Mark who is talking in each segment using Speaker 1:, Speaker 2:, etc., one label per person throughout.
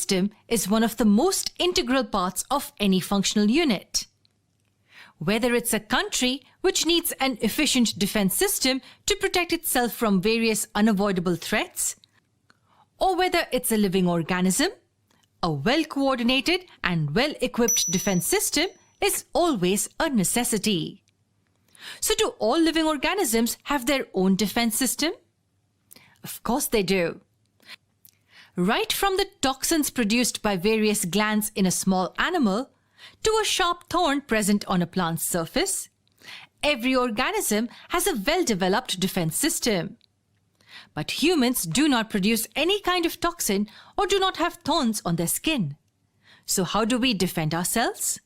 Speaker 1: system is one of the most integral parts of any functional unit. Whether it's a country which needs an efficient defense system to protect itself from various unavoidable threats, or whether it's a living organism, a well-coordinated and well-equipped defense system is always a necessity. So do all living organisms have their own defense system? Of course they do. Right from the toxins produced by various glands in a small animal to a sharp thorn present on a plant's surface, every organism has a well-developed defense system. But humans do not produce any kind of toxin or do not have thorns on their skin. So how do we defend ourselves?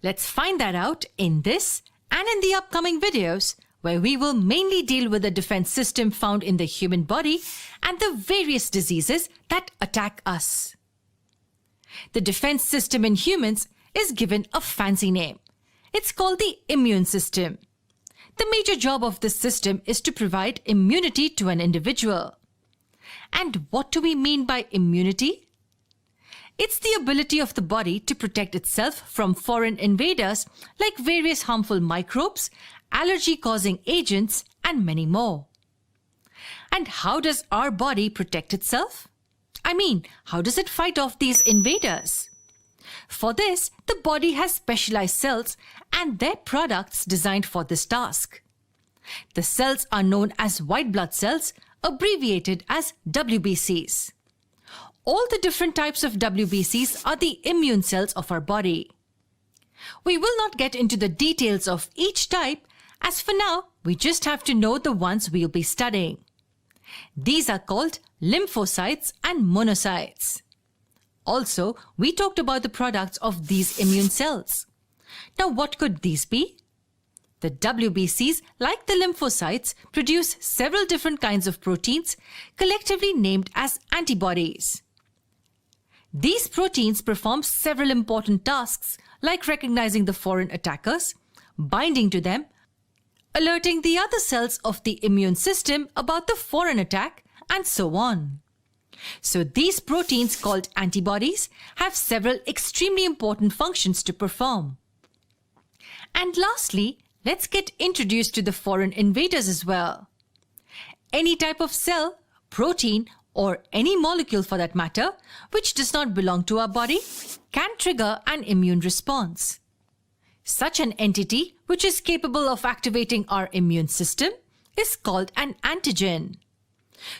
Speaker 1: Let's find that out in this and in the upcoming videos, where we will mainly deal with the defense system found in the human body and the various diseases that attack us. The defense system in humans is given a fancy name. It's called the immune system. The major job of this system is to provide immunity to an individual. And what do we mean by immunity? It's the ability of the body to protect itself from foreign invaders like various harmful microbes, allergy-causing agents, and many more. And how does our body protect itself? I mean, how does it fight off these invaders? For this, the body has specialized cells and their products designed for this task. The cells are known as white blood cells, abbreviated as WBCs. All the different types of WBCs are the immune cells of our body. We will not get into the details of each type, as for now, we just have to know the ones we'll be studying. These are called lymphocytes and monocytes. Also, we talked about the products of these immune cells. Now, what could these be? The WBCs, like the lymphocytes, produce several different kinds of proteins, collectively named as antibodies. These proteins perform several important tasks, like recognizing the foreign attackers, binding to them, alerting the other cells of the immune system about the foreign attack, and so on. So these proteins, called antibodies, have several extremely important functions to perform. And lastly, let's get introduced to the foreign invaders as well. Any type of cell, protein, or any molecule for that matter, which does not belong to our body, can trigger an immune response. Such an entity, which is capable of activating our immune system, is called an antigen.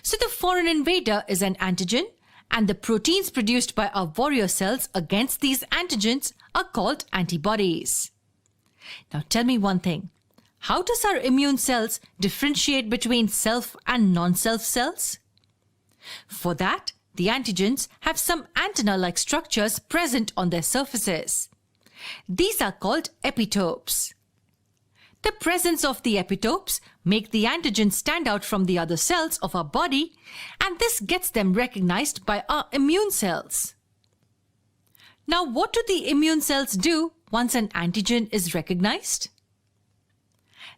Speaker 1: So the foreign invader is an antigen, and the proteins produced by our warrior cells against these antigens are called antibodies. Now tell me one thing. How does our immune cells differentiate between self and non-self cells? For that, the antigens have some antenna-like structures present on their surfaces. These are called epitopes. The presence of the epitopes make the antigen stand out from the other cells of our body, and this gets them recognized by our immune cells. Now, what do the immune cells do once an antigen is recognized?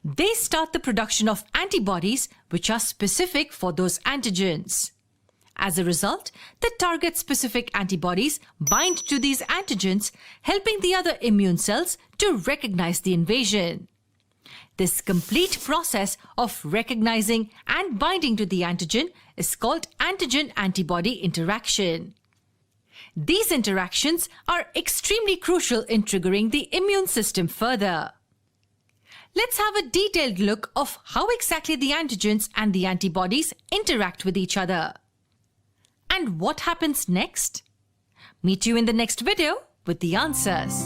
Speaker 1: They start the production of antibodies which are specific for those antigens. As a result, the target-specific antibodies bind to these antigens, helping the other immune cells to recognize the invasion. This complete process of recognizing and binding to the antigen is called antigen-antibody interaction. These interactions are extremely crucial in triggering the immune system further. Let's have a detailed look of how exactly the antigens and the antibodies interact with each other. And what happens next? Meet you in the next video with the answers.